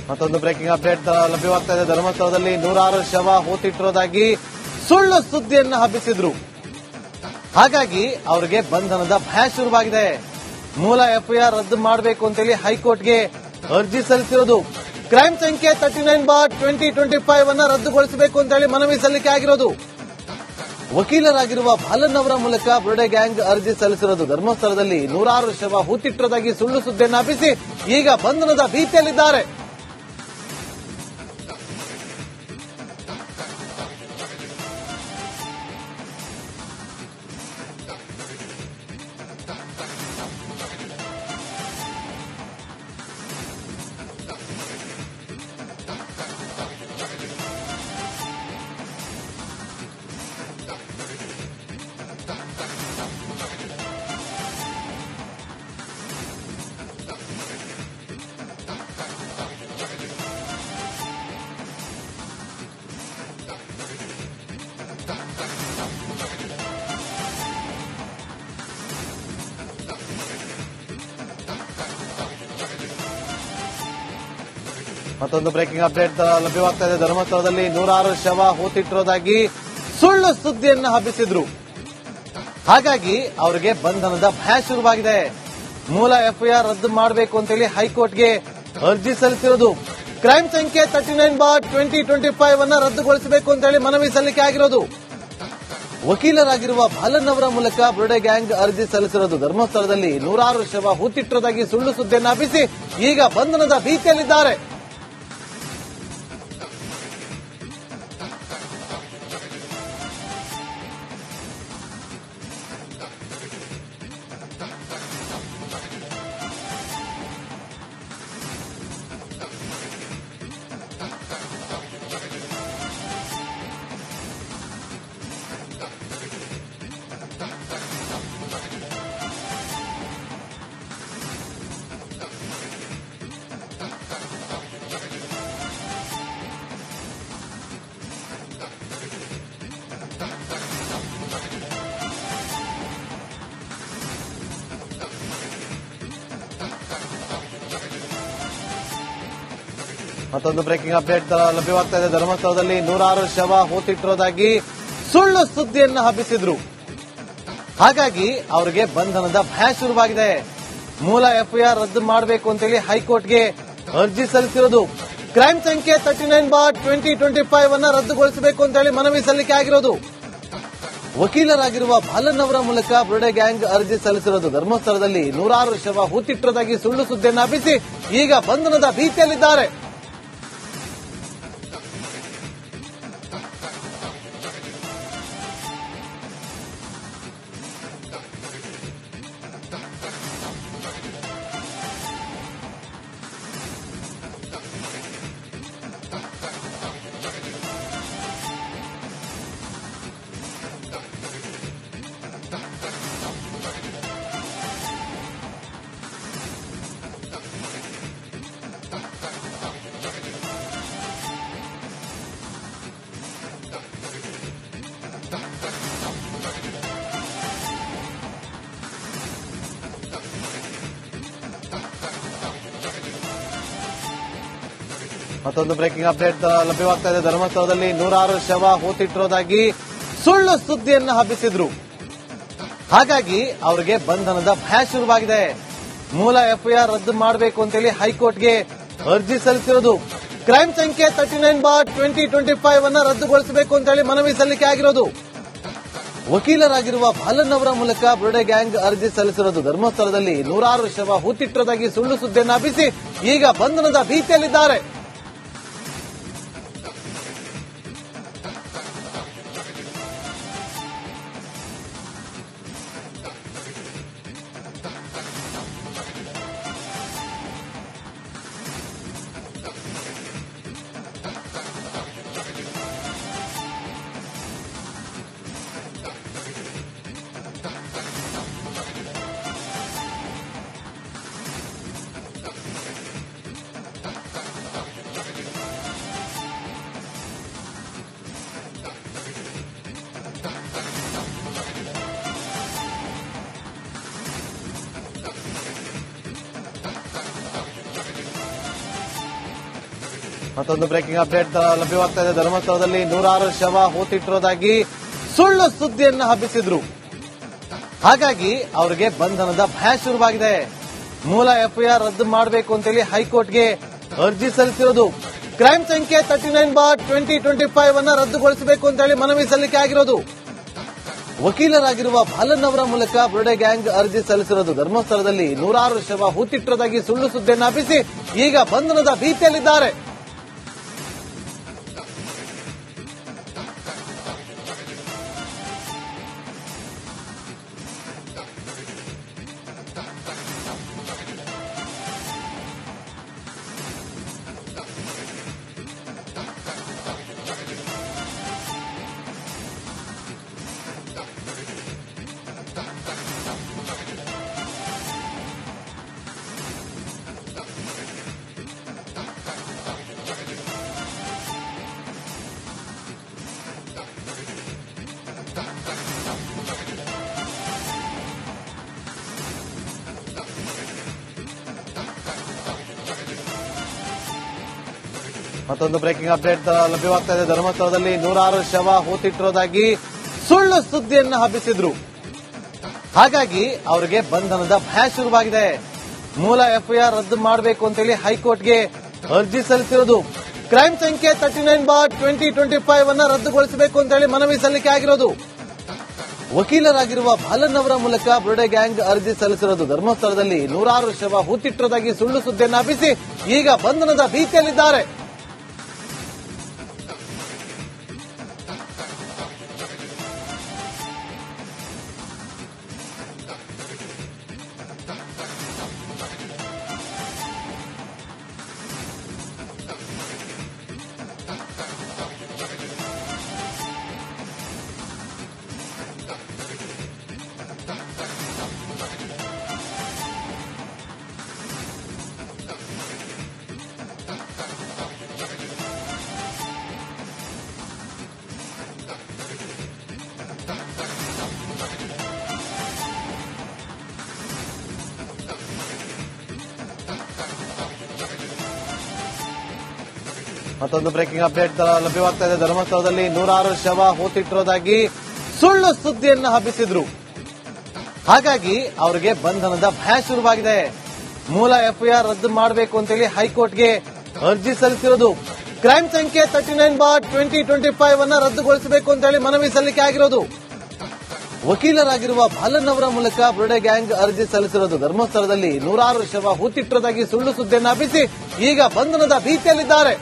ಮತ್ತೊಂದು breaking update ಲಭ್ಯವಾಗ್ತಾ ಇದೆ. ಧರ್ಮಸ್ಥಳದಲ್ಲಿ 106 ಶವ ಹೂತಿಟ್ಟಿರೋದಾಗಿ ಸುಳ್ಳು ಸುದ್ದಿಯನ್ನು ಹಬ್ಬಿಸಿದ್ರು. ಹಾಗಾಗಿ ಅವರಿಗೆ ಬಂಧನದ ಭಯ ಶುರುವಾಗಿದೆ. ಮೂಲ ಎಫ್ಐಆರ್ ರದ್ದು ಮಾಡಬೇಕು ಅಂತೇಳಿ ಹೈಕೋರ್ಟ್ಗೆ ಅರ್ಜಿ ಸಲ್ಲಿಸಿರೋದು. ಕ್ರೈಮ್ ಸಂಖ್ಯೆ 39/2025 ಅನ್ನ ರದ್ದುಗೊಳಿಸಬೇಕು ಅಂತೇಳಿ ಮನವಿ ಸಲ್ಲಿಕೆ ಆಗಿರೋದು. ವಕೀಲರಾಗಿರುವ ಬಾಲನ್ ಅವರ ಮೂಲಕ ಬುರುಡೆ ಗ್ಯಾಂಗ್ ಅರ್ಜಿ ಸಲ್ಲಿಸಿರೋದು. ಧರ್ಮಸ್ಥಳದಲ್ಲಿ 106 ಶವ ಹೂತಿಟ್ಟಿರೋದಾಗಿ ಸುಳ್ಳು ಸುದ್ದಿಯನ್ನು ಹಬ್ಬಿಸಿ ಈಗ ಬಂಧನದ ಭೀತಿಯಲ್ಲಿದ್ದಾರೆ. ಮತ್ತೊಂದು ಬ್ರೇಕಿಂಗ್ ಅಪ್ಡೇಟ್ ಲಭ್ಯವಾಗ್ತಾ ಇದೆ. ಧರ್ಮಸ್ಥಳದಲ್ಲಿ 106 ಶವ ಹೂತಿಟ್ಟಿರೋದಾಗಿ ಸುಳ್ಳು ಸುದ್ದಿಯನ್ನು ಹಬ್ಬಿಸಿದ್ರು. ಹಾಗಾಗಿ ಅವರಿಗೆ ಬಂಧನದ ಭಯ ಶುರುವಾಗಿದೆ. ಮೂಲ ಎಫ್ಐಆರ್ ರದ್ದು ಮಾಡಬೇಕು ಅಂತೇಳಿ ಹೈಕೋರ್ಟ್ಗೆ ಅರ್ಜಿ ಸಲ್ಲಿಸಿರೋದು. ಕ್ರೈಮ್ ಸಂಖ್ಯೆ 39/2025 ಅನ್ನ ರದ್ದುಗೊಳಿಸಬೇಕು ಅಂತೇಳಿ ಮನವಿ ಸಲ್ಲಿಕೆ ಆಗಿರೋದು. ವಕೀಲರಾಗಿರುವ ಬಾಲನ್ ಅವರ ಮೂಲಕ ಬುರುಡೆ ಗ್ಯಾಂಗ್ ಅರ್ಜಿ ಸಲ್ಲಿಸಿರೋದು. ಧರ್ಮಸ್ಥಳದಲ್ಲಿ 106 ಶವ ಹೂತಿಟ್ಟಿರೋದಾಗಿ ಸುಳ್ಳು ಸುದ್ದಿಯನ್ನು ಹಬ್ಬಿಸಿ ಈಗ ಬಂಧನದ ಭೀತಿಯಲ್ಲಿದ್ದಾರೆ. ಮತ್ತೊಂದು ಬ್ರೇಕಿಂಗ್ ಅಪ್ಡೇಟ್ ಲಭ್ಯವಾಗ್ತಾ ಇದೆ. ಧರ್ಮಸ್ಥಳದಲ್ಲಿ 106 ಶವ ಹೂತಿಟ್ಟಿರೋದಾಗಿ ಸುಳ್ಳು ಸುದ್ದಿಯನ್ನು ಹಬ್ಬಿಸಿದ್ರು. ಹಾಗಾಗಿ ಅವರಿಗೆ ಬಂಧನದ ಭಯ ಶುರುವಾಗಿದೆ. ಮೂಲ ಎಫ್ಐಆರ್ ರದ್ದು ಮಾಡಬೇಕು ಅಂತೇಳಿ ಹೈಕೋರ್ಟ್ಗೆ ಅರ್ಜಿ ಸಲ್ಲಿಸಿರೋದು. ಕ್ರೈಮ್ ಸಂಖ್ಯೆ 39/2025 ಅನ್ನ ರದ್ದುಗೊಳಿಸಬೇಕು ಅಂತೇಳಿ ಮನವಿ ಸಲ್ಲಿಕೆ ಆಗಿರೋದು. ವಕೀಲರಾಗಿರುವ ಬಾಲನ್ ಅವರ ಮೂಲಕ ಬುರುಡೆ ಗ್ಯಾಂಗ್ ಅರ್ಜಿ ಸಲ್ಲಿಸಿರೋದು. ಧರ್ಮಸ್ಥಳದಲ್ಲಿ 106 ಶವ ಹೂತಿಟ್ಟಿರೋದಾಗಿ ಸುಳ್ಳು ಸುದ್ದಿಯನ್ನು ಹಬ್ಬಿಸಿ ಈಗ ಬಂಧನದ ಭೀತಿಯಲ್ಲಿದ್ದಾರೆ. ಮತ್ತೊಂದು ಬ್ರೇಕಿಂಗ್ ಅಪ್ಡೇಟ್ ಲಭ್ಯವಾಗ್ತಾ ಇದೆ. ಧರ್ಮಸ್ಥಳದಲ್ಲಿ 106 ಶವ ಹೂತಿಟ್ಟಿರೋದಾಗಿ ಸುಳ್ಳು ಸುದ್ದಿಯನ್ನು ಹಬ್ಬಿಸಿದ್ರು. ಹಾಗಾಗಿ ಅವರಿಗೆ ಬಂಧನದ ಭಯ ಶುರುವಾಗಿದೆ. ಮೂಲ ಎಫ್ಐಆರ್ ರದ್ದು ಮಾಡಬೇಕು ಅಂತೇಳಿ ಹೈಕೋರ್ಟ್ಗೆ ಅರ್ಜಿ ಸಲ್ಲಿಸಿರೋದು. ಕ್ರೈಮ್ ಸಂಖ್ಯೆ 39/2025 ಅನ್ನ ರದ್ದುಗೊಳಿಸಬೇಕು ಅಂತೇಳಿ ಮನವಿ ಸಲ್ಲಿಕೆ ಆಗಿರೋದು. ವಕೀಲರಾಗಿರುವ ಬಾಲನ್ ಅವರ ಮೂಲಕ ಬುರುಡೆ ಗ್ಯಾಂಗ್ ಅರ್ಜಿ ಸಲ್ಲಿಸಿರೋದು. ಧರ್ಮಸ್ಥಳದಲ್ಲಿ 106 ಶವ ಹೂತಿಟ್ಟಿರೋದಾಗಿ ಸುಳ್ಳು ಸುದ್ದಿಯನ್ನು ಹಬ್ಬಿಸಿ ಈಗ ಬಂಧನದ ಭೀತಿಯಲ್ಲಿದ್ದಾರೆ. ಮತ್ತೊಂದು ಬ್ರೇಕಿಂಗ್ ಅಪ್ಡೇಟ್ ಲಭ್ಯವಾಗ್ತಾ ಇದೆ. ಧರ್ಮಸ್ಥಳದಲ್ಲಿ 106 ಶವ ಹೂತಿಟ್ಟಿರೋದಾಗಿ ಸುಳ್ಳು ಸುದ್ದಿಯನ್ನು ಹಬ್ಬಿಸಿದ್ರು. ಹಾಗಾಗಿ ಅವರಿಗೆ ಬಂಧನದ ಭಯ ಶುರುವಾಗಿದೆ. ಮೂಲ ಎಫ್ಐಆರ್ ರದ್ದು ಮಾಡಬೇಕು ಅಂತೇಳಿ ಹೈಕೋರ್ಟ್ಗೆ ಅರ್ಜಿ ಸಲ್ಲಿಸಿರೋದು. ಕ್ರೈಮ್ ಸಂಖ್ಯೆ 39/2025 ಅನ್ನ ರದ್ದುಗೊಳಿಸಬೇಕು ಅಂತೇಳಿ ಮನವಿ ಸಲ್ಲಿಕೆ ಆಗಿರೋದು. ವಕೀಲರಾಗಿರುವ ಬಾಲನ್ ಅವರ ಮೂಲಕ ಬುರುಡೆ ಗ್ಯಾಂಗ್ ಅರ್ಜಿ ಸಲ್ಲಿಸಿರೋದು. ಧರ್ಮಸ್ಥಳದಲ್ಲಿ 106 ಶವ ಹೂತಿಟ್ಟಿರೋದಾಗಿ ಸುಳ್ಳು ಸುದ್ದಿಯನ್ನು ಹಬ್ಬಿಸಿ ಈಗ ಬಂಧನದ ಭೀತಿಯಲ್ಲಿದ್ದಾರೆ. ಮತ್ತೊಂದು ಬ್ರೇಕಿಂಗ್ ಅಪ್ಡೇಟ್ ಲಭ್ಯವಾಗ್ತಾ ಇದೆ. ಧರ್ಮಸ್ಥಳದಲ್ಲಿ 106 ಶವ ಹೂತಿಟ್ಟಿರೋದಾಗಿ ಸುಳ್ಳು ಸುದ್ದಿಯನ್ನು ಹಬ್ಬಿಸಿದ್ರು. ಹಾಗಾಗಿ ಅವರಿಗೆ ಬಂಧನದ ಭಯ ಶುರುವಾಗಿದೆ. ಮೂಲ ಎಫ್ಐಆರ್ ರದ್ದು ಮಾಡಬೇಕು ಅಂತೇಳಿ ಹೈಕೋರ್ಟ್ಗೆ ಅರ್ಜಿ ಸಲ್ಲಿಸಿರೋದು. ಕ್ರೈಮ್ ಸಂಖ್ಯೆ 39/2025 ಅನ್ನ ರದ್ದುಗೊಳಿಸಬೇಕು ಅಂತೇಳಿ ಮನವಿ ಸಲ್ಲಿಕೆ ಆಗಿರೋದು. ವಕೀಲರಾಗಿರುವ ಬಾಲನ್ ಅವರ ಮೂಲಕ ಬುರುಡೆ ಗ್ಯಾಂಗ್ ಅರ್ಜಿ ಸಲ್ಲಿಸಿರೋದು. ಧರ್ಮಸ್ಥಳದಲ್ಲಿ 106 ಶವ ಹೂತಿಟ್ಟಿರೋದಾಗಿ ಸುಳ್ಳು ಸುದ್ದಿಯನ್ನು ಹಬ್ಬಿಸಿ ಈಗ ಬಂಧನದ ಭೀತಿಯಲ್ಲಿದ್ದಾರೆ. ಮತ್ತೊಂದು ಬ್ರೇಕಿಂಗ್ ಅಪ್ಡೇಟ್ ಲಭ್ಯವಾಗ್ತಾ ಇದೆ. ಧರ್ಮಸ್ಥಳದಲ್ಲಿ 106 ಶವ ಹೂತಿಟ್ಟಿರೋದಾಗಿ ಸುಳ್ಳು ಸುದ್ದಿಯನ್ನು ಹಬ್ಬಿಸಿದ್ರು. ಹಾಗಾಗಿ ಅವರಿಗೆ ಬಂಧನದ ಭಯ ಶುರುವಾಗಿದೆ. ಮೂಲ ಎಫ್ಐಆರ್ ರದ್ದು ಮಾಡಬೇಕು ಅಂತೇಳಿ ಹೈಕೋರ್ಟ್ಗೆ ಅರ್ಜಿ ಸಲ್ಲಿಸಿರೋದು. ಕ್ರೈಮ್ ಸಂಖ್ಯೆ 39/2025 ಅನ್ನ ರದ್ದುಗೊಳಿಸಬೇಕು ಅಂತೇಳಿ ಮನವಿ ಸಲ್ಲಿಕೆ ಆಗಿರೋದು. ವಕೀಲರಾಗಿರುವ ಬಾಲನ್ ಅವರ ಮೂಲಕ ಬುರುಡೆ ಗ್ಯಾಂಗ್ ಅರ್ಜಿ ಸಲ್ಲಿಸಿರೋದು. ಧರ್ಮಸ್ಥಳದಲ್ಲಿ 106 ಶವ ಹೂತಿಟ್ಟಿರೋದಾಗಿ ಸುಳ್ಳು ಸುದ್ದಿಯನ್ನು ಹಬ್ಬಿಸಿ ಈಗ ಬಂಧನದ ಭೀತಿಯಲ್ಲಿದ್ದಾರೆ.